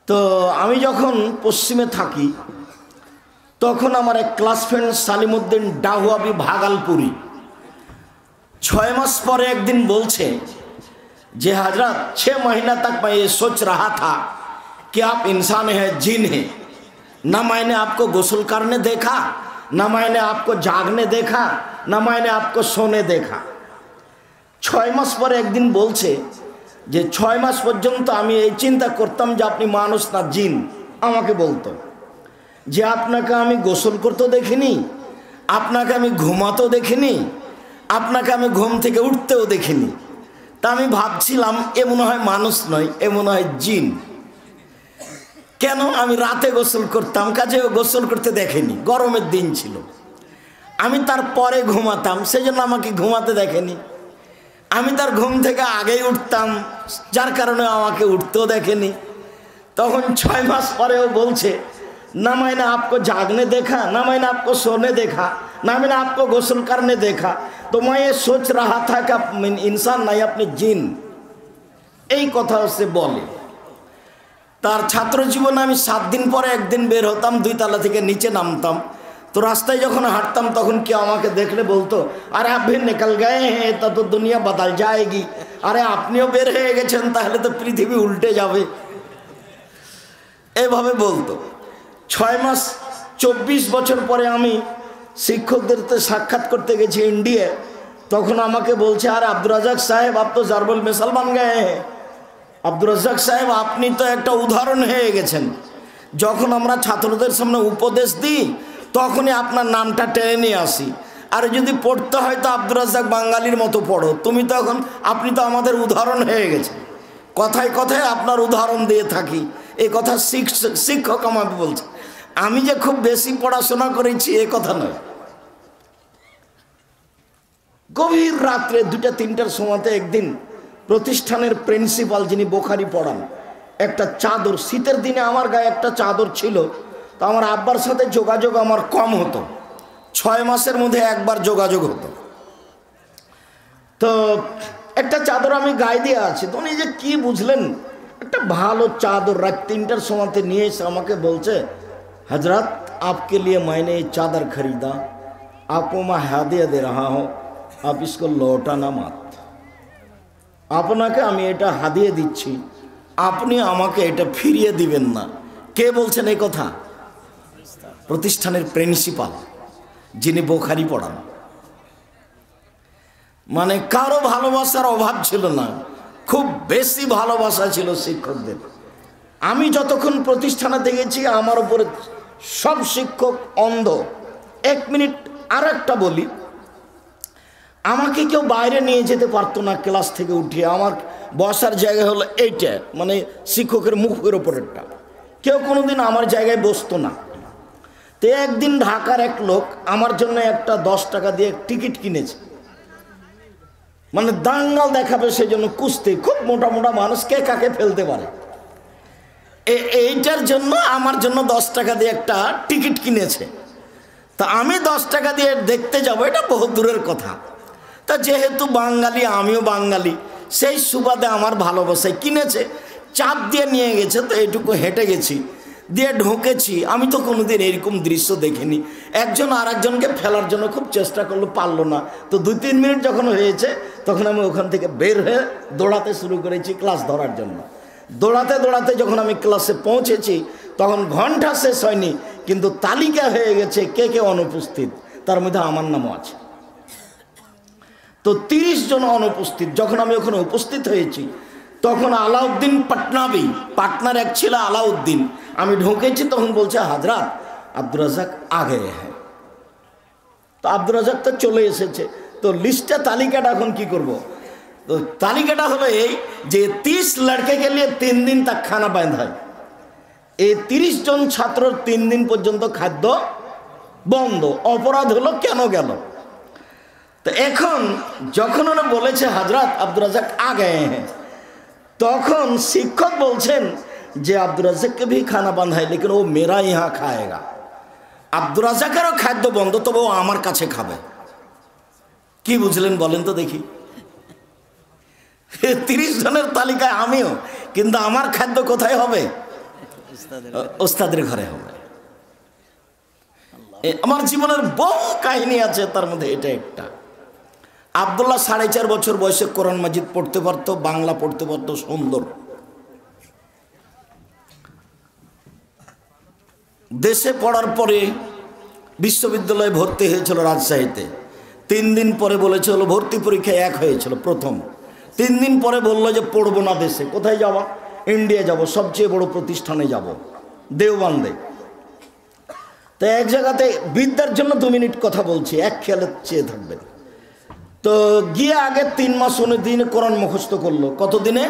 তো আমি যখন পশ্চিমে থাকি তখন আমার এক ক্লাস ফ্রেন্ড সালিমউদ্দিন ডাহুয়াবি ভাগলপুরি 6 मास परे एक दिन बोलছে जे हजरत 6 महीना तक मैं ये सोच रहा था कि आप इंसान हैं जिन हैं। ना मैंने आपको गुस्ल करने देखा, ना मैंने आपको जागने देखा, ना मैंने आपको सोने देखा। 6 मास परे एक दिन बोलছে যে 6 मास পর্যন্ত আমি এই চিন্তা করতাম যে আপনি মানুষ না জিন। আমাকে বলতো যে আপনাকে আমি গোসল করতে দেখিনি, আপনাকে আমি ঘুমাতেও দেখিনি, আপনাকে আমি ঘুম থেকে উঠতেও দেখিনি। তা আমি ভাবছিলাম এ মনে হয় মানুষ নয়, এ মনে হয় জিন। কেন? আমি রাতে গোসল করতাম, কাজে গোসল করতে দেখেনি, গরমের দিন ছিল। আমি তারপরে ঘুমাতাম, সেজন্য আমাকে ঘুমাতে দেখেনি। আমি তার ঘুম থেকে আগেই উঠতাম, যার কারণে আমাকে উঠতেও দেখেনি। তখন 6 मास পরেও বলছে ना मैंने आपको जागने देखा, ना मैंने आपको सोने देखा, ना मैंने आपको गुस्ल करने देखा। तो मैं ये सोच रहा था कि आप इंसान नहीं अपने जिन। এই কথা সে বলে। তার ছাত্র জীবনে আমি 7 दिन পরে একদিন বের হতাম, 2 तला থেকে নিচে নামতাম। তো রাস্তায় যখন হাঁটতাম তখন কি আমাকে দেখলে বলতো, আরে आप भी निकल गए हैं तो दुनिया बदल जाएगी। আরে আপনিও বের হয়ে গেছেন, তাহলে তো পৃথিবী উল্টে যাবে। এইভাবে বলতো। 6 मास 24 বছর পরে আমি শিক্ষকদের সাক্ষাৎ করতে গেছি ইন্ডিয়া। তখন আমাকে বলছে, আরে আব্দুর রাজ্জাক সাহেব आप तो জারবুল মিসাল बन गए हैं। আব্দুর রাজ্জাক সাহেব আপনি তো একটা উদাহরণ হয়ে গেছেন। যখন আমরা ছাত্রদের সামনে উপদেশ দিই তখনই আপনার নামটা টেনে নিয়ে আসি। আর যদি পড়তে হয় তো আব্দুর রাজ্জাক বাঙালির মতো পড়ো। তুমি তো এখন, আপনি তো আমাদের উদাহরণ হয়ে গেছেন। কথায় কথায় আপনার উদাহরণ দিয়ে থাকি। এই কথা শিক্ষক আমাকে বলছে। আমি যে খুব বেশি পড়াশোনা করেছি এ কথা নয়। গভীর রাত্রে 2টা-3টার সময়তে একদিন প্রতিষ্ঠানের প্রিন্সিপাল, যিনি বোখারি পড়ান, একটা চাদর, শীতের দিনে আমার গায়ে একটা চাদর ছিল। তো আমার আব্বার সাথে যোগাযোগ আমার কম হতো, 6 মাসের মধ্যে একবার যোগাযোগ হতো। তো একটা চাদর আমি গায়ে দিয়ে আছি। তো উনি যে কি বুঝলেন, একটা ভালো চাদর রাত 3টার সময়তে নিয়ে এসে আমাকে বলছে, हजरत आपके लिए मैंने ये चादर खरीदा, आपको मैं हदिया दे रहा हूँ, आप इसको लौटाना मत। আপনাকে আমি এটা হাদিয়ে দিচ্ছি, আপনি আমাকে এটা ফিরিয়ে দিবেন না। কে বলছেন এই কথা? প্রতিষ্ঠানের প্রিন্সিপাল, যিনি বোখারি পড়ান। মানে কারো ভালোবাসার অভাব ছিল না, খুব বেশি ভালোবাসা ছিল শিক্ষকদের। আমি যতক্ষণ প্রতিষ্ঠানে দেখেছি আমার উপরে সব শিক্ষক অন্ধ। 1 মিনিট আর একটা বলি, আমাকে কেউ বাইরে নিয়ে যেতে পারতো না ক্লাস থেকে উঠিয়ে। আমার বসার জায়গা হলো এইটা, মানে শিক্ষকের মুখের ওপরেরটা। কেউ কোনোদিন আমার জায়গায় বসতো না। তো একদিন ঢাকার এক লোক আমার জন্য একটা 10 টাকা দিয়ে টিকিট কিনেছে, মানে দাঙ্গাল দেখাবে সেজন্য কুস্তি। খুব মোটা মোটা মানুষ, কে কাকে ফেলতে পারে, এইটার জন্য আমার জন্য 10 টাকা দিয়ে একটা টিকিট কিনেছে। তা আমি 10 টাকা দিয়ে দেখতে যাব, এটা বহু দূরের কথা। তা যেহেতু বাঙালি, আমিও বাঙালি, সেই সুবাদে আমার ভালোবাসায় কিনেছে, চাপ দিয়ে নিয়ে গেছে। তো এইটুকু হেঁটে গেছি, দিয়ে ঢুকেছি। আমি তো কোনোদিন এরকম দৃশ্য দেখিনি। একজন আর একজনকে ফেলার জন্য খুব চেষ্টা করলো, পারলো না। তো 2-3 মিনিট যখন হয়েছে তখন আমি ওখান থেকে বের হয়ে দৌড়াতে শুরু করেছি ক্লাস ধরার জন্য। দৌড়াতে দৌড়াতে যখন আমি ক্লাসে পৌঁছেছি তখন ঘন্টা শেষ হয়নি, কিন্তু তালিকা হয়ে গেছে কে কে অনুপস্থিত। তার মধ্যে আমার নামও আছে। তো 30 জন অনুপস্থিত। যখন আমি ওখানে উপস্থিত হয়েছি তখন আলাউদ্দিন পাটনাবি, পাটনার এক ছিল আলাউদ্দিন। আমি ঢুকেছি তখন বলছে, হজরত আব্দুর রাজ্জাক আ গয়ে হ্যাঁ। তো আব্দুর রাজ্জাক তো চলে এসেছে। তো লিস্টে তালিকাটা এখন কি করব? তো তালিকাটা হলো এই যে 30 লড়কে কে লিয়ে 3 दिन तक খানা বন্ধ হয়। এই 30 জন ছাত্রর 3 दिन পর্যন্ত খাদ্য বন্ধ। অপরাধ হলো কেন গেল? তো এখন যখন ওরা বলেছে হজরত আব্দুর রাজ্জাক আ গয়ে হ্যাঁ, তখন শিক্ষক বলছেন যে আব্দুর রাজ্জাককে भी খানা বন্ধ है, लेकिन वो मेरा यहाँ खाएगा। আব্দুর রাজ্জাকেরও খাদ্য বন্ধ, তবে ও আমার কাছে খাবে। কি বুঝলেন বলেন তো দেখি? 30 জনের তালিকায় আমিও, কিন্তু আমার খাদ্য কোথায় হবে? ওস্তাদের ঘরে হবে। আমার জীবনের বহু কাহিনী আছে, তার মধ্যে এটা একটা। আব্দুল্লাহ 4.5 বছর বয়সে কোরআন মাজিদ পড়তে পারতো, বাংলা পড়তে পারতো সুন্দর। দেশে পড়ার পরে বিশ্ববিদ্যালয়ে ভর্তি হয়েছিল রাজশাহীতে। 3 দিন পরে বলেছে হলো ভর্তি পরীক্ষা 1 হয়েছিল প্রথম। 3 দিন পরে বললো যে পড়বো না দেশে। কোথায় যাওয়া? ইন্ডিয়া যাব, সবচেয়ে বড় প্রতিষ্ঠানে যাব, দেওবন্দে। তো এক জায়গাতে বিদ্যার জন্য 2 মিনিট কথা বলছি, এক খেয়ালে চেয়ে থাকবেন। তো গিয়ে আগে 3 মাস 19 দিনে কোরআন মুখস্থ করলো। কত দিনে?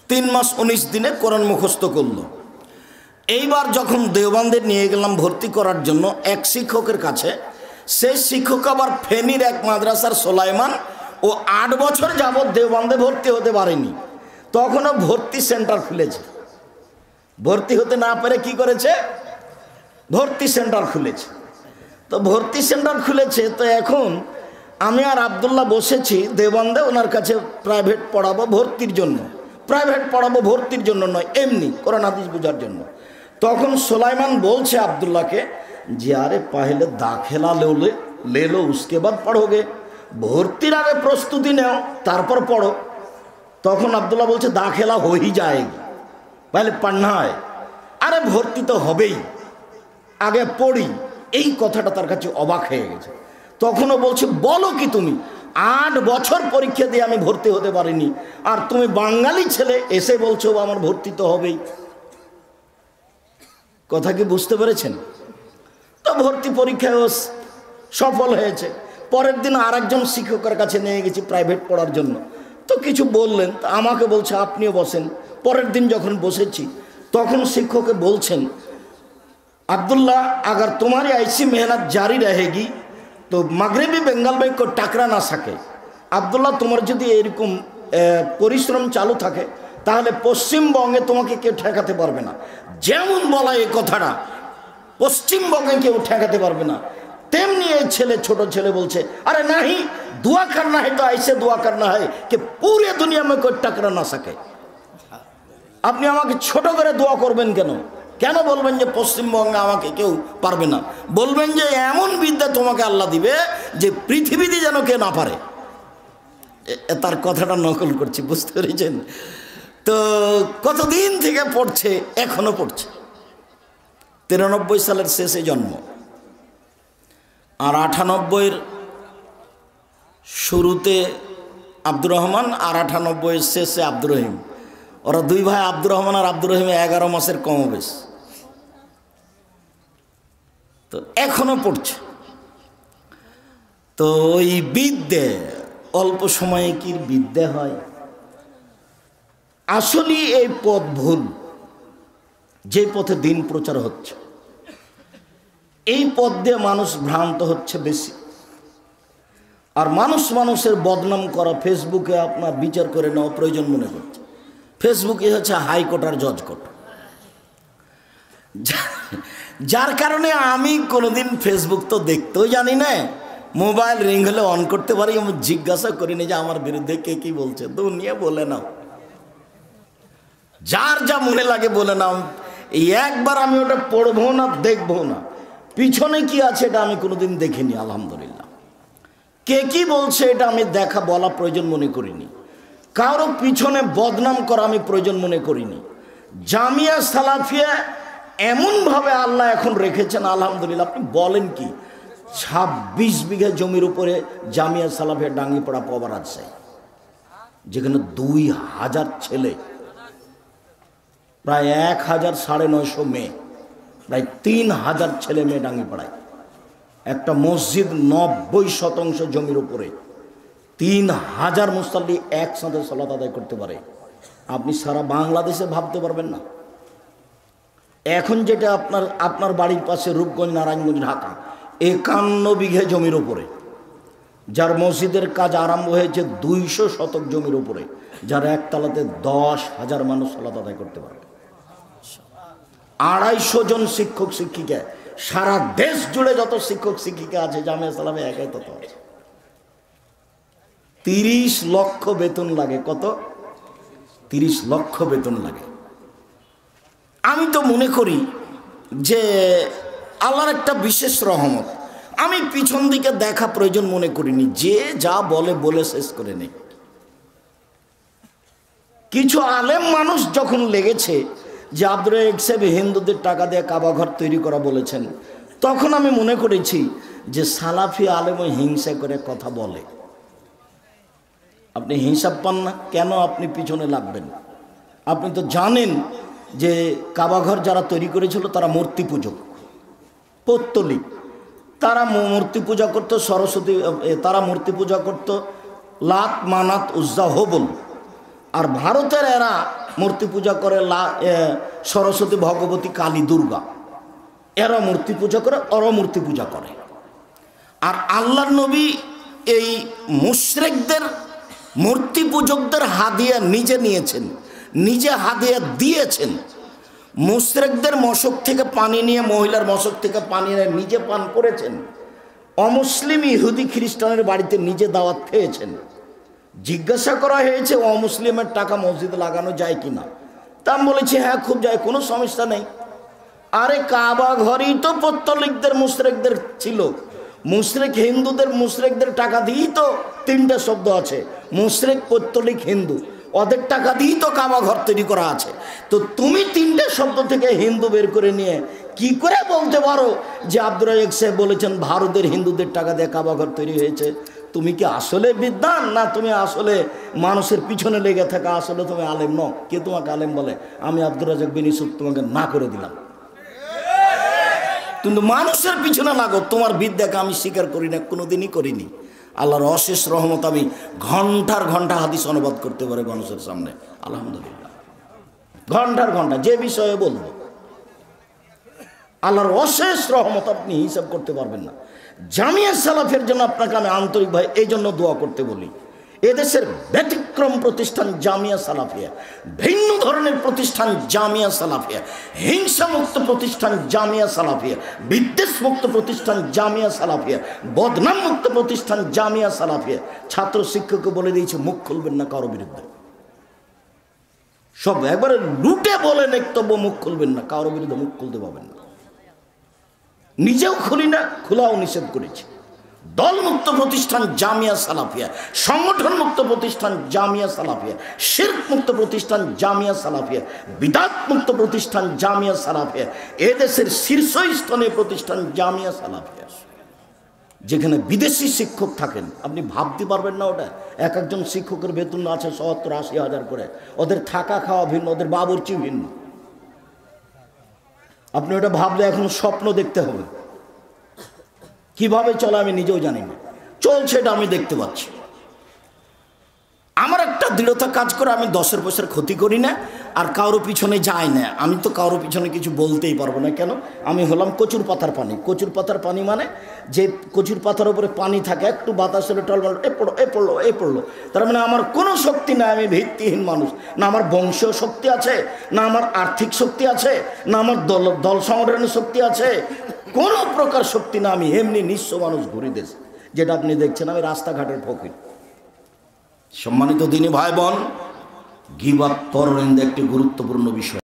3 মাস 19 দিনে কোরআন মুখস্থ করলো। এইবার যখন দেওবন্দে নিয়ে গেলাম ভর্তি করার জন্য এক শিক্ষকের কাছে, সেই শিক্ষক আবার ফেনীর এক মাদ্রাসার সোলাইমান, ও 8 বছর যাবৎ দেওবন্দে ভর্তি হতে পারেনি। তখনও ভর্তি সেন্টার খুলেছে। ভর্তি হতে না পেরে কি করেছে? ভর্তি সেন্টার খুলেছে। তো ভর্তি সেন্টার খুলেছে, তো এখন আমি আর আব্দুল্লাহ বসেছি দেওবন্দে, ওনার কাছে প্রাইভেট পড়াবো ভর্তির জন্য। প্রাইভেট পড়াবো ভর্তির জন্য নয়, এমনি কোরআন হাদিস বোঝার জন্য। তখন সোলাইমান বলছে আব্দুল্লাহকে যে আরে পাহলে দাখেলা ले लो उसके बाद पढ़ोगे, ভর্তির আগে প্রস্তুতি নাও তারপর পড়ো। তখন আব্দুল্লাহ বলছে দাখেলা हो ही जाएगी, पहले पढ़ना है। আরে ভর্তি তো হবেই, আগে পড়ি। এই কথাটা তার কাছে অবাক হয়ে গেছে। তখনও বলছে বলো কি তুমি, 8 বছর পরীক্ষা দিয়ে আমি ভর্তি হতে পারিনি, আর তুমি বাঙালি ছেলে এসে বলছো আমার ভর্তি তো হবেই। কথা কি বুঝতে পেরেছেন? তো ভর্তি পরীক্ষায় সফল হয়েছে। পরের দিন আরেকজন শিক্ষকের কাছে নিয়ে গেছি প্রাইভেট পড়ার জন্য। তো কিছু বললেন, তো আমাকে বলছে আপনিও বসেন। পরের দিন যখন বসেছি তখন শিক্ষককে বলছেন अब्दुल्ला अगर तुम्हारी ऐसी मेहनत जारी रहेगी तो मगरबी बेंगल में कोई टकरा ना सके। अब्दुल्ला तुम्हार যদি এরকম পরিশ্রম চালু থাকে তাহলে পশ্চিমবঙ্গে তোমাকে কেউ ঠেকাতে পারবে না। যেমন বলা এই কথাটা, পশ্চিমবঙ্গে কেউ ঠেকাতে পারবে না, তেমনি এই ছেলে, ছোট ছেলে বলছে अरे नहीं, दुआ करना है तो ऐसे दुआ करना है कि पूरे दुनिया में कोई टकरा ना सके। আপনি আমাকে ছোট করে দোয়া করবেন কেন? কেন বলবেন যে পশ্চিমবঙ্গে আমাকে কেউ পারবে না? বলবেন যে এমন বিদ্যা তোমাকে আল্লাহ দিবে যে পৃথিবীতে যেন কেউ না পারে। তার কথাটা নকল করছি, বুঝতে পেরেছেন? তো কতদিন থেকে পড়ছে, এখনো পড়ছে। 93 সালের শেষে জন্ম, আর 98-এর শুরুতে আব্দুর রহমান, আর 98-এর শেষে আব্দুর রহিম। ওরা 2 ভাই, আব্দুর রহমান আর আব্দুর রহিম 11 মাসের কমবেশ। তো এখনো পড়ছে। তো ওই বিদ্যে অল্প সময়ে কি বিদ্যে হয়? আসলে এই পথ ভুল, যে পথে দিন প্রচার হচ্ছে এই পথ দিয়ে মানুষ ভ্রান্ত হচ্ছে বেশি। আর মানুষের বদনাম করা, ফেসবুকে আপনার বিচার করে নেওয়া প্রয়োজন মনে করছে। ফেসবুকে হচ্ছে হাইকোর্ট আর জজ কোর্ট, যার কারণে আমি কোনোদিন ফেসবুক তো দেখতেও জানি না, মোবাইল রিং হলে অন করতে পারি, আমি জিজ্ঞাসা করিনি যে আমার বিরুদ্ধে কে কি বলছে। দুনিয়া বলে নাও, যার যা মনে লাগে বলে নাও। এই একবার আমি ওটা পড়বো না, দেখবো না, পিছনে কি আছে এটা আমি কোনোদিন দেখিনি। আলহামদুলিল্লাহ, কে কি বলছে এটা আমি দেখা বলা প্রয়োজন মনে করিনি। কারো পিছনে বদনাম করা আমি প্রয়োজন মনে করিনি। জামিয়া সালাফিয়া এমনভাবে আল্লাহ এখন রেখেছেন, আলহামদুলিল্লাহ। আপনি বলেন কি, 26 বিঘা জমির উপরে জামিয়া সালাফিয়া ডাঙ্গিপাড়া পাওয়ার আছে, যেখানে 2000 ছেলে, প্রায় 1950 মেয়ে, প্রায় 3000 ছেলে মেয়ে ডাঙ্গিপাড়ায়। একটা মসজিদ 90% জমির উপরে, 3000 মুসাল্লি একসাথে সালাত আদায় করতে পারে। আপনি সারা বাংলাদেশে ভাবতে পারবেন না। এখন যেটা আপনার বাড়ির পাশে রূপগঞ্জ, নারায়ণগঞ্জ, ঢাকা, 51 বিঘা জমির উপরে, যার মসজিদের কাজ আরম্ভ হয়েছে 200 শতক জমির উপরে, যার একতলাতে 10,000 মানুষ সালাত আদায় করতে পারবে। 250 জন শিক্ষক শিক্ষিকা, সারা দেশ জুড়ে যত শিক্ষক শিক্ষিকা আছে জামিয়া সালামে একাই তত আছে। 30 লক্ষ বেতন লাগে। কত? 30 লক্ষ বেতন লাগে। আমি তো মনে করি যে আল্লাহর একটা বিশেষ রহমত। আমি পিছন দিকে দেখা প্রয়োজন মনে করিনি, যে যা বলে শেষ করে নেই। কিছু আলেম মানুষ যখন লেগেছে যে আব্দুর রাজ্জাক সাহেব হিন্দুদের টাকা দিয়ে কাবা ঘর তৈরি করা বলেছেন, তখন আমি মনে করেছি যে সালাফি আলেম ওই হিংসা করে কথা বলে। আপনি হিসাব পান না কেন আপনি পিছনে লাগবেন? আপনি তো জানেন যে কাবাঘর যারা তৈরি করেছিল তারা মূর্তি পূজক, পৌত্তলিক। তারা মূর্তি পূজা করত সরস্বতী, তারা মূর্তি পূজা করত লাত, মানাত, উজ্জা, হবল। আর ভারতের এরা মূর্তি পূজা করে সরস্বতী, ভগবতী, কালী, দুর্গা। এরা মূর্তি পূজা করে, ওরা মূর্তি পূজা করে। আর আল্লাহর নবী এই মুশরিকদের, মূর্তি পূজকদের হাদিয়া নিজে নিয়েছেন, নিজে হাদিয়া দিয়েছেন। মুশরিকদের মশক থেকে পানি নিয়ে, মহিলার মশক থেকে পানি নিয়ে নিজে পান করেছেন। অমুসলিম ইহুদি খ্রিস্টানের বাড়িতে নিজে দাওয়াত খেয়েছেন। জিজ্ঞাসা করা হয়েছে অমুসলিমের টাকা মসজিদে লাগানো যায় কিনা, তা আমি বলেছি হ্যাঁ খুব যায়, কোনো সমস্যা নেই। আরে কাবা ঘরই তো পৌত্তলিকদের, মুশরিকদের ছিল। মুশরিক হিন্দুদের, মুশরিকদের টাকা দিয়েই তো তিনটা শব্দ আছে, মুশরিক, পৌত্তলিক, হিন্দু। ওদের টাকা দিয়েই তো কাবা ঘর তৈরি করা আছে। তো তুমি তিনটে শব্দ থেকে হিন্দু বের করে নিয়ে কি করে বলতে পারো যে আব্দুর রাজ্জাক সাহেব বলেছেন ভারতের হিন্দুদের টাকা দিয়ে কাবা ঘর তৈরি হয়েছে? তুমি কি আসলে বিদ্বান, না তুমি আসলে মানুষের পিছনে লেগে থাকা, আসলে তুমি আলেম নও? কে তোমাকে আলেম বলে? আমি আব্দুর রাজ্জাক বিন ইউসুফ তোমাকে না করে দিলাম। কিন্তু মানুষের পিছনে লাগো, তোমার বিদ্যাকে আমি স্বীকার করি না, কোনোদিনই করিনি। আল্লাহর অশেষ রহমত, আমি ঘন্টার ঘন্টা হাদিস অনুবাদ করতে পারি মানুষের সামনে, আলহামদুলিল্লাহ। ঘন্টার ঘন্টা যে বিষয়ে বলবো, আল্লাহর অশেষ রহমত, আপনি হিসাব করতে পারবেন না। জামিয়া সালাফের জন্য আপনাকে আমি আন্তরিকভাবে এই জন্য দোয়া করতে বলি। এদেশের ব্যতিক্রম প্রতিষ্ঠান জামিয়া সালাফিয়া, ভিন্ন ধরনের প্রতিষ্ঠান জামিয়া সালাফিয়া, হিংসামুক্ত প্রতিষ্ঠান জামিয়া সালাফিয়া, বিদ্বেষমুক্ত প্রতিষ্ঠান জামিয়া সালাফিয়া, বদনাম মুক্ত প্রতিষ্ঠান জামিয়া সালাফিয়া। ছাত্র শিক্ষককে বলে দিয়েছে মুখ খুলবেন না কারো বিরুদ্ধে। সব একবারে লুটে বলেন তবু মুখ খুলবেন না, কারো বিরুদ্ধে মুখ খুলতে পারবেন না। নিজেও খুলি না, খোলাও নিষেধ করেছি। দলমুক্ত প্রতিষ্ঠান জামিয়া সালাফিয়া, সংগঠন মুক্ত প্রতিষ্ঠান জামিয়া সালাফিয়া, শিরক মুক্ত প্রতিষ্ঠান জামিয়া সালাফিয়া, বিদাত মুক্ত প্রতিষ্ঠান জামিয়া সালাফিয়া, এদেশের শীর্ষস্থানীয় প্রতিষ্ঠান জামিয়া সালাফিয়া। যেখানে বিদেশি শিক্ষক থাকেন, আপনি ভাবতে পারবেন না ওটা। এক একজন শিক্ষকের বেতন আছে 70-80 হাজার করে, ওদের থাকা খাওয়া ভিন্ন, ওদের বাবুর্চি ভিন্ন। আপনি ওটা ভাবলে এখন স্বপ্ন দেখতে হবে। কিভাবে চলে আমি নিজেও জানি না, চলছে এটা আমি দেখতে পাচ্ছি। আমার একটা দৃঢ়তা কাজ করে, আমি 10 পয়সার ক্ষতি করি না, আর কারো পিছনে যাই না। আমি তো কারো পিছনে কিছু বলতেই পারবো না। কেন? আমি হলাম কচুর পাতার পানি। কচুর পাতার পানি মানে যে কচুর পাতার উপরে পানি থাকে, একটু বাতাস হলে টলমল এ পড়লো, তার মানে আমার কোনো শক্তি নাই, আমি ভিত্তিহীন মানুষ। না আমার বংশীয় শক্তি আছে, না আমার আর্থিক শক্তি আছে, না আমার দল সংগঠনের শক্তি আছে, কোনো প্রকার শক্তি না। আমি এমনি নিঃস্ব মানুষ ঘুরি দেশ, যেটা আপনি দেখছেন আমি রাস্তাঘাটের ফকির। সম্মানিত দিনী ভাই বোন, গীবত পরনিন্দা একটি গুরুত্বপূর্ণ বিষয়।